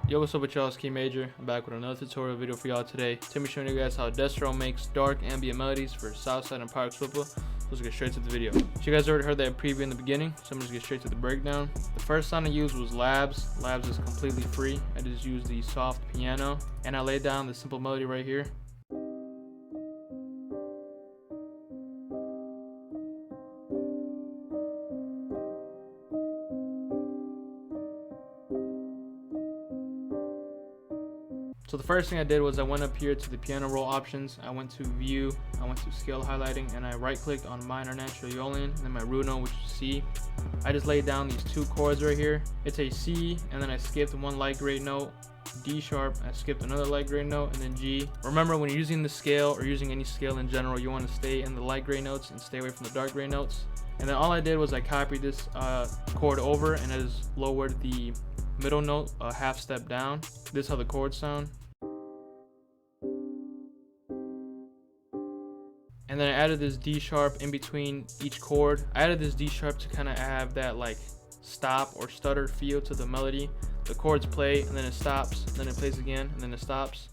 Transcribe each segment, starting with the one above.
Yo, what's up with y'all? It's Key Major. I'm back with another tutorial video for y'all today. Today I'm showing you guys how DESRO makes dark ambient melodies for Southside and Park Swivel. Let's get straight to the video. So you guys already heard that preview in the beginning, so I'm just get straight to the breakdown. The first sound I used was Labs. Labs is completely free. I just used the soft piano and I laid down the simple melody right here. So the first thing I did was I went up here to the piano roll options. I went to view, I went to scale highlighting, and I right clicked on minor natural Aeolian and then my root note, which is C. I just laid down these two chords right here. It's a C, and then I skipped one light grade note, D sharp, I skipped another light grade note, and then G. Remember, when you're using the scale or using any scale in general, you want to stay in the light grade notes and stay away from the dark grade notes. And then all I did was I copied this chord over and I just lowered the middle note a half step down. This is how the chords sound. And then I added this D sharp in between each chord. I added this D sharp to kind of have that like stop or stutter feel to the melody. The chords play and then it stops, and then it plays again and then it stops.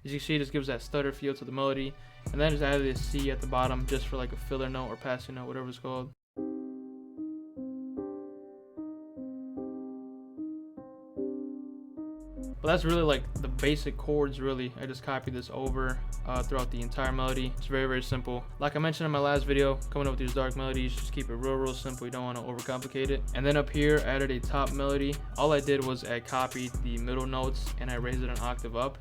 As you see, this gives that stutter feel to the melody. And then I just added this C at the bottom just for like a filler note or passing note, whatever it's called. But that's really like the basic chords really. I just copied this over throughout the entire melody. It's very, very simple. Like I mentioned in my last video, coming up with these dark melodies, just keep it real simple. You don't want to overcomplicate it. And then up here, I added a top melody. All I did was I copied the middle notes and I raised it an octave up.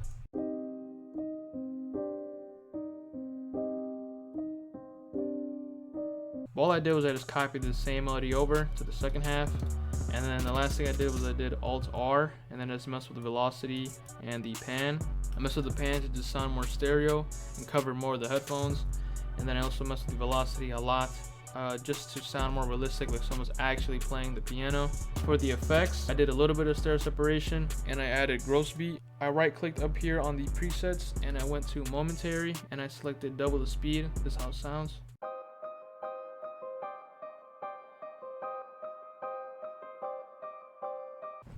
All I did was I just copied the same melody over to the second half. And then the last thing I did was I did Alt R and then I just messed with the velocity and the pan. I messed with the pan to just sound more stereo and cover more of the headphones. And then I also messed with the velocity a lot just to sound more realistic, like someone's actually playing the piano. For the effects, I did a little bit of stereo separation and I added gross beat. I right clicked up here on the presets and I went to momentary and I selected double the speed. This is how it sounds.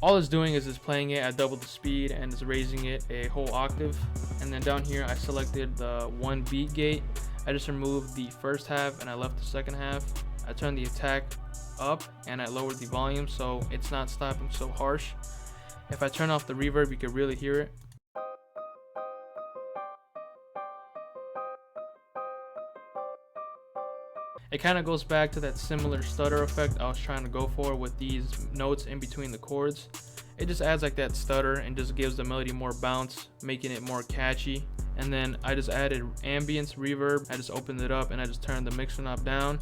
All it's doing is just playing it at double the speed and it's raising it a whole octave. And then down here I selected the one beat gate. I just removed the first half and I left the second half. I turned the attack up and I lowered the volume so it's not stopping so harsh. If I turn off the reverb, you can really hear it. It kind of goes back to that similar stutter effect I was trying to go for with these notes in between the chords. It just adds like that stutter and just gives the melody more bounce, making it more catchy. And then I just added ambience reverb. I just opened it up and I just turned the mixer knob down.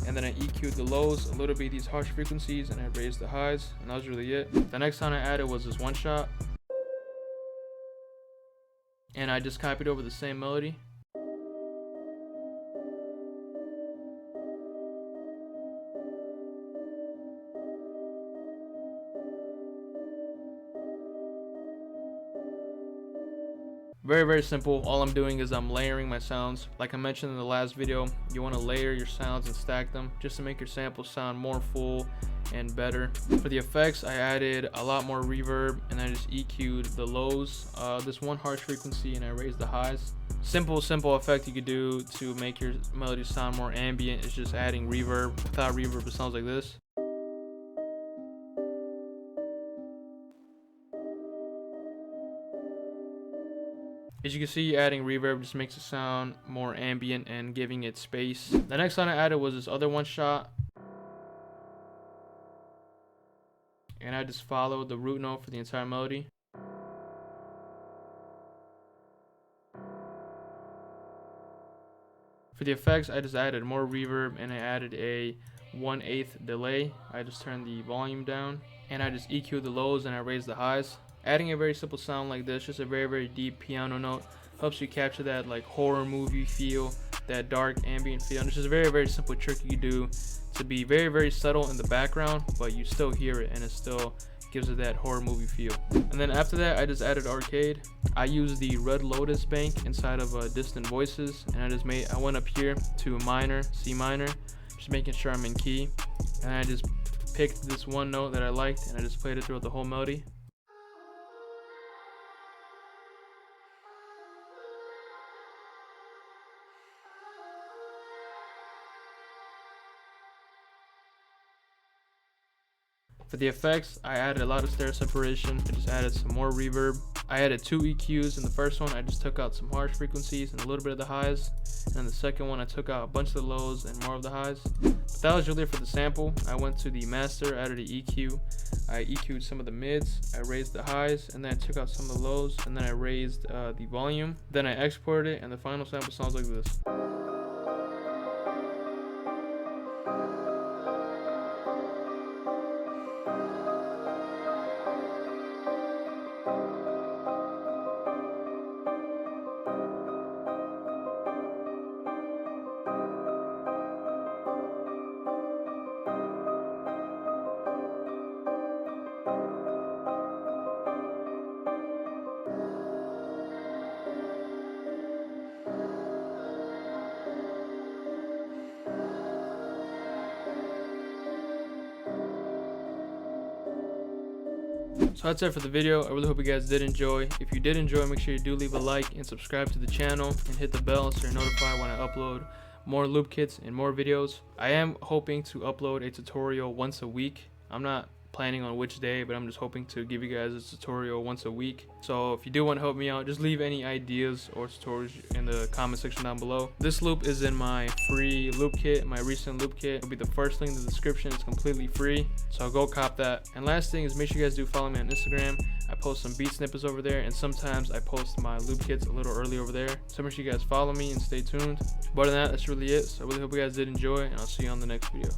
And then I EQ'd the lows, a little bit these harsh frequencies, and I raised the highs. And that was really it. The next sound I added was this one shot. And I just copied over the same melody. Very, very simple. All I'm doing is I'm layering my sounds. Like I mentioned in the last video, you want to layer your sounds and stack them just to make your samples sound more full and better. For the effects, I added a lot more reverb and I just EQ'd the lows, this one harsh frequency, and I raised the highs. Simple effect you could do to make your melody sound more ambient is just adding reverb. Without reverb, it sounds like this. As you can see, adding reverb just makes it sound more ambient and giving it space. The next sound I added was this other one shot. And I just followed the root note for the entire melody. For the effects, I just added more reverb and I added a 1/8 delay. I just turned the volume down and I just EQ'd the lows and I raised the highs. Adding a very simple sound like this, just a very deep piano note, helps you capture that like horror movie feel, that dark ambient feel. And it's just a very simple trick you can do to be very subtle in the background, but you still hear it and it still gives it that horror movie feel. And then after that, I just added arcade. I used the Red Lotus bank inside of Distant Voices, and I went up here to minor, C minor, just making sure I'm in key. And I just picked this one note that I liked and I just played it throughout the whole melody. For the effects, I added a lot of stereo separation. I just added some more reverb. I added 2 EQs in the first one. I just took out some harsh frequencies and a little bit of the highs. And in the second one, I took out a bunch of the lows and more of the highs. But that was really it for the sample. I went to the master, added the EQ. I EQ'd some of the mids. I raised the highs, and then I took out some of the lows, and then I raised the volume. Then I exported it, and the final sample sounds like this. So that's it for the video. I really hope you guys did enjoy. If you did enjoy, make sure you do leave a like and subscribe to the channel and hit the bell so you're notified when I upload more loop kits and more videos. I am hoping to upload a tutorial once a week. I'm not planning on which day, but I'm just hoping to give you guys a tutorial once a week. So if you do want to help me out, just leave any ideas or tutorials in the comment section down below. This loop is in my free loop kit, my recent loop kit. It'll be the first link in the description. It's completely free, so go cop that. And last thing is, make sure you guys do follow me on Instagram. I post some beat snippets over there, and sometimes I post my loop kits a little early over there. So make sure you guys follow me and stay tuned. But other than that, that's really it. So I really hope you guys did enjoy, and I'll see you on the next video.